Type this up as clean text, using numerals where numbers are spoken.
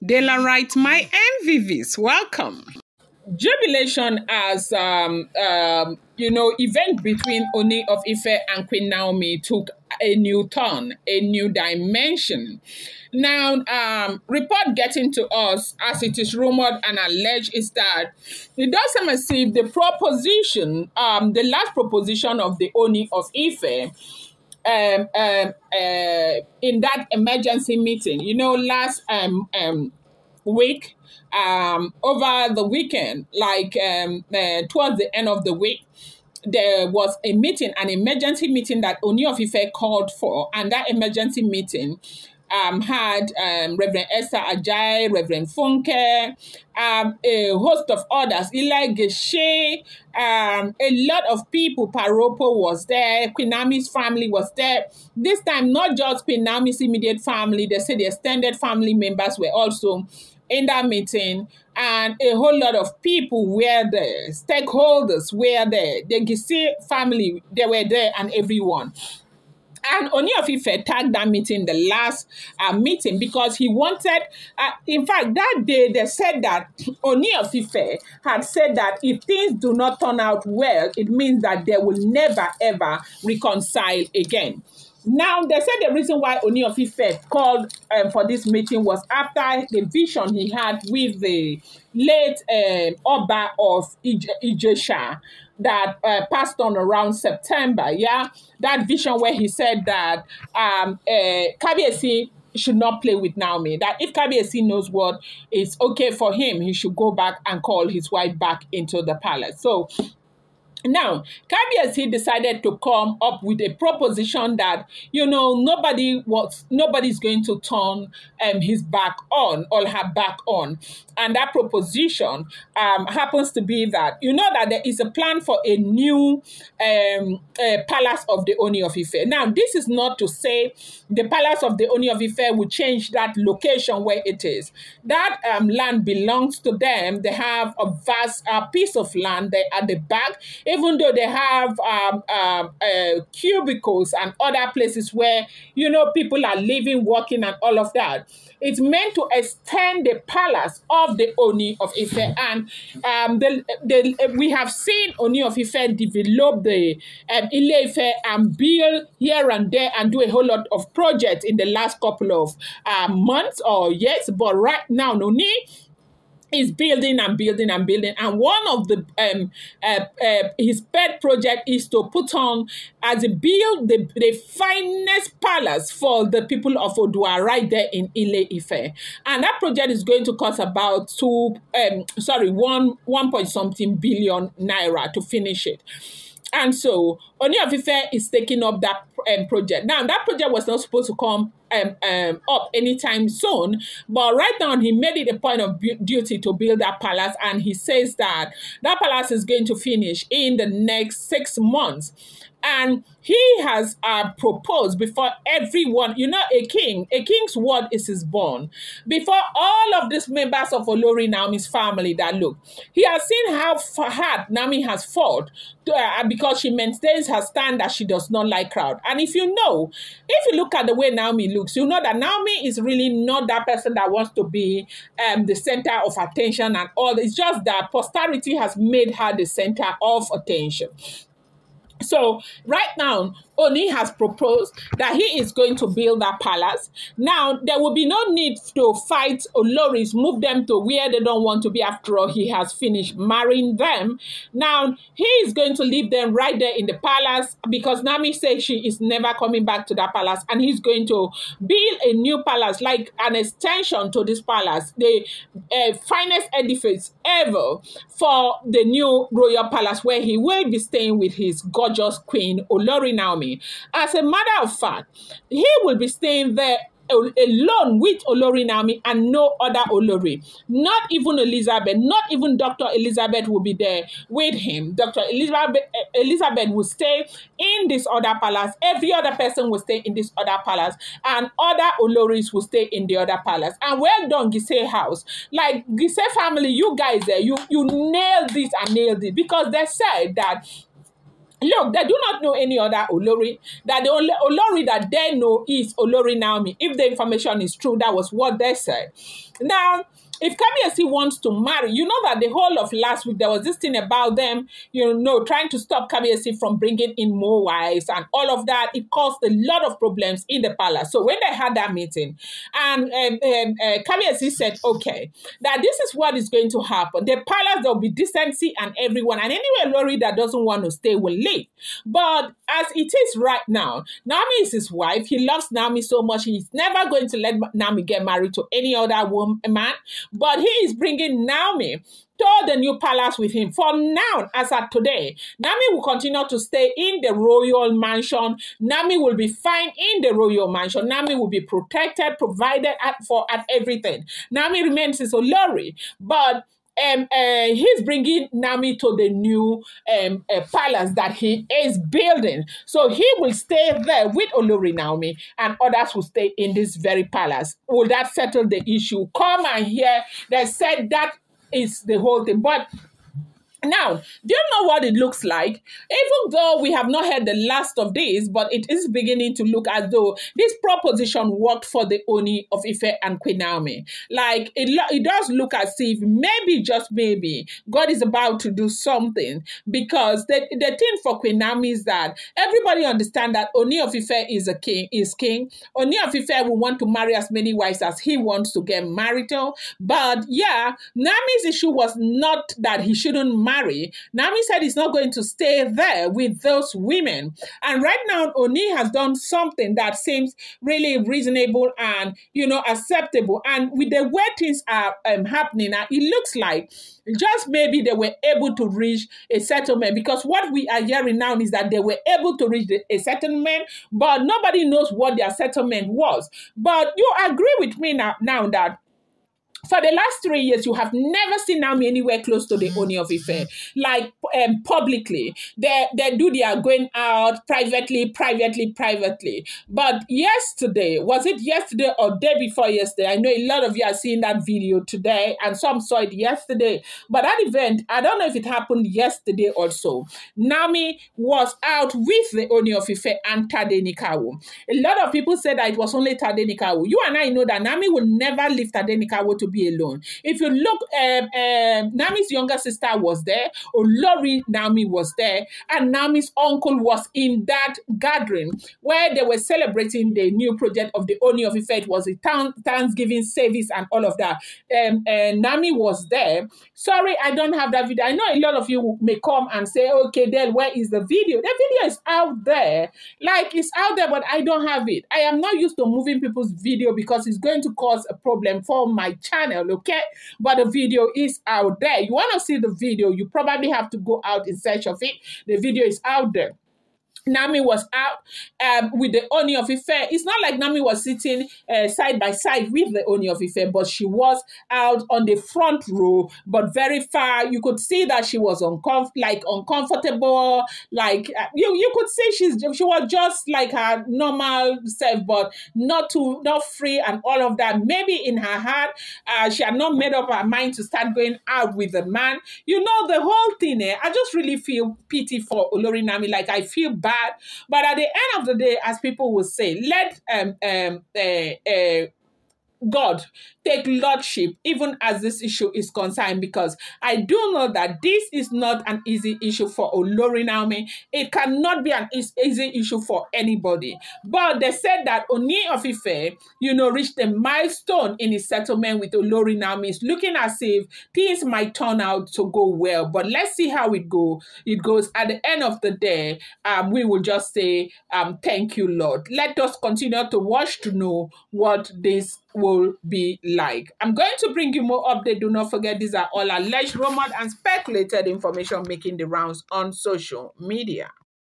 De la right, my MVVs, welcome. Jubilation as event between Ooni of Ife and Queen Naomi took a new turn, a new dimension. Now, report getting to us, as it is rumored and alleged, is that it doesn't receive the proposition, the last proposition of the Ooni of Ife, in that emergency meeting. Last week, over the weekend, towards the end of the week, there was a meeting, an emergency meeting that Ooni of Ife called for, and that emergency meeting had Reverend Esther Ajay, Reverend Funke, a host of others, Eli Geshe, a lot of people. Paropo was there, Queen Naomi's family was there. This time, not just Queen Naomi's immediate family, they said the extended family members were also in that meeting, and a whole lot of people were there, stakeholders were there, the Gise family, they were there, and everyone. And Ooni of Ife tagged that meeting, the last meeting, because he wanted, in fact, that day they said that Ooni of Ife had said that if things do not turn out well, it means that they will never, ever reconcile again. Now, they said the reason why Ooni of Ife called for this meeting was after the vision he had with the late Oba of Ijesha that passed on around September, that vision where he said that Kabiyesi should not play with Naomi, that if Kabiyesi knows what is okay for him, he should go back and call his wife back into the palace. So now, Kabiyesi decided to come up with a proposition that, nobody's going to turn his back on or her back on. And that proposition happens to be that, that there is a plan for a new palace of the Ooni of Ife. Now, this is not to say the palace of the Ooni of Ife will change that location where it is. That land belongs to them. They have a vast piece of land there at the back, even though they have cubicles and other places where, people are living, working, and all of that. It's meant to extend the palace of the Ooni of Ife. And we have seen Ooni of Ife develop the Ile-Ife and build here and there and do a whole lot of projects in the last couple of months or years. But right now, Ooni is building and building and building, and one of the his pet project is to put on as a build the finest palace for the people of Odua right there in Ile-Ife, and that project is going to cost about 1 point something billion naira to finish it. And so Ooni of Ife is taking up that project. Now, that project was not supposed to come up anytime soon, but right now he made it a point of duty to build that palace, and he says that that palace is going to finish in the next 6 months. And he has proposed before everyone, a king's word is his bond. Before all of these members of Olori Naomi's family that look, he has seen how hard Naomi has fought because she maintains her stand that she does not like crowd. And if you look at the way Naomi looks, you know that Naomi is really not that person that wants to be the center of attention and all. It's just that posterity has made her the center of attention. So right now, Ooni has proposed that he is going to build that palace. Now, there will be no need to fight Oloris, move them to where they don't want to be. After all, he has finished marrying them. Now, he is going to leave them right there in the palace because Naomi says she is never coming back to that palace, and he's going to build a new palace, like an extension to this palace, the finest edifice ever for the new royal palace where he will be staying with his gorgeous queen, Olori Naomi. As a matter of fact, he will be staying there alone with Olori Naomi and no other Olori. Not even Elizabeth, not even Dr. Elizabeth will be there with him. Dr. Elizabeth will stay in this other palace. Every other person will stay in this other palace. And other Oloris will stay in the other palace. And well done, Gise house. Like, Gise family, you guys there, you nailed this and nailed it. Because they said that Look, they do not know any other Olori. That the only Olori that they know is Olori Naomi. If the information is true, that was what they said. Now, if Kabiyesi wants to marry, you know that the whole of last week there was this thing about them, trying to stop Kabiyesi from bringing in more wives and all of that. It caused a lot of problems in the palace. So when they had that meeting, and Kabiyesi said, okay, that this is what is going to happen. The palace, there will be decency and everyone, and anyway, Lori that doesn't want to stay will leave. But as it is right now, Naomi is his wife. He loves Naomi so much. He's never going to let Naomi get married to any other man. But he is bringing Naomi to the new palace with him. For now, as at today, Naomi will continue to stay in the royal mansion. Naomi will be fine in the royal mansion. Naomi will be protected, provided for at everything. Naomi remains his Olori, but he's bringing Naomi to the new palace that he is building. So he will stay there with Olori Naomi, and others will stay in this very palace. Will that settle the issue? Come and hear. They said that is the whole thing. But now, do you know what it looks like? Even though we have not heard the last of this, but it is beginning to look as though this proposition worked for the Ooni of Ife and Queen Naomi. Like, it does look as if maybe, just maybe, God is about to do something, because the thing for Queen Naomi is that everybody understands that Ooni of Ife is king. Ooni of Ife will want to marry as many wives as he wants to get married to. But yeah, Naomi's issue was not that he shouldn't marry. Naomi said he's not going to stay there with those women. And right now, Ooni has done something that seems really reasonable and, acceptable. And with the way things are happening now, it looks like just maybe they were able to reach a settlement, because what we are hearing now is that they were able to reach a settlement, but nobody knows what their settlement was. But you agree with me now that for the last 3 years, you have never seen Naomi anywhere close to the Ooni of Ife. Like, publicly. They do their going out privately. But yesterday, was it yesterday or day before yesterday? I know a lot of you are seeing that video today, and some saw it yesterday. But that event, I don't know if it happened yesterday also. Naomi was out with the Ooni of Ife and Tade Nikawo. A lot of people said that it was only Tade Nikawo. You and I know that Naomi will never leave Tade Nikawo to be alone. If you look, Naomi's younger sister was there, Olori Naomi was there, and Naomi's uncle was in that gathering where they were celebrating the new project of the Ooni of Ife. It was a Thanksgiving service and all of that. Naomi was there. Sorry, I don't have that video. I know a lot of you may come and say, okay, then where is the video? The video is out there. Like, it's out there, but I don't have it. I am not used to moving people's video because it's going to cause a problem for my channel, okay? But the video is out there. You want to see the video, you probably have to go out in search of it. The video is out there. Naomi was out with the Ooni of Ife. It's not like Naomi was sitting side by side with the Ooni of Ife, but she was out on the front row, but very far. You could see that she was uncomfortable. Like, you could see she was just like her normal self, but not free and all of that. Maybe in her heart, she had not made up her mind to start going out with a man. The whole thing. I just really feel pity for Olori Naomi. Like, I feel bad. But at the end of the day, as people will say, let God take lordship even as this issue is concerned, because I do know that this is not an easy issue for Olori Naomi. It cannot be an easy issue for anybody. But they said that Ooni of Ife, reached a milestone in his settlement with Olori Naomi. It's looking as if things might turn out to go well. But let's see how it goes. At the end of the day, we will just say, thank you, Lord. Let us continue to watch to know what this will be like. I'm going to bring you more updates. Do not forget, these are all alleged, rumored, and speculated information making the rounds on social media.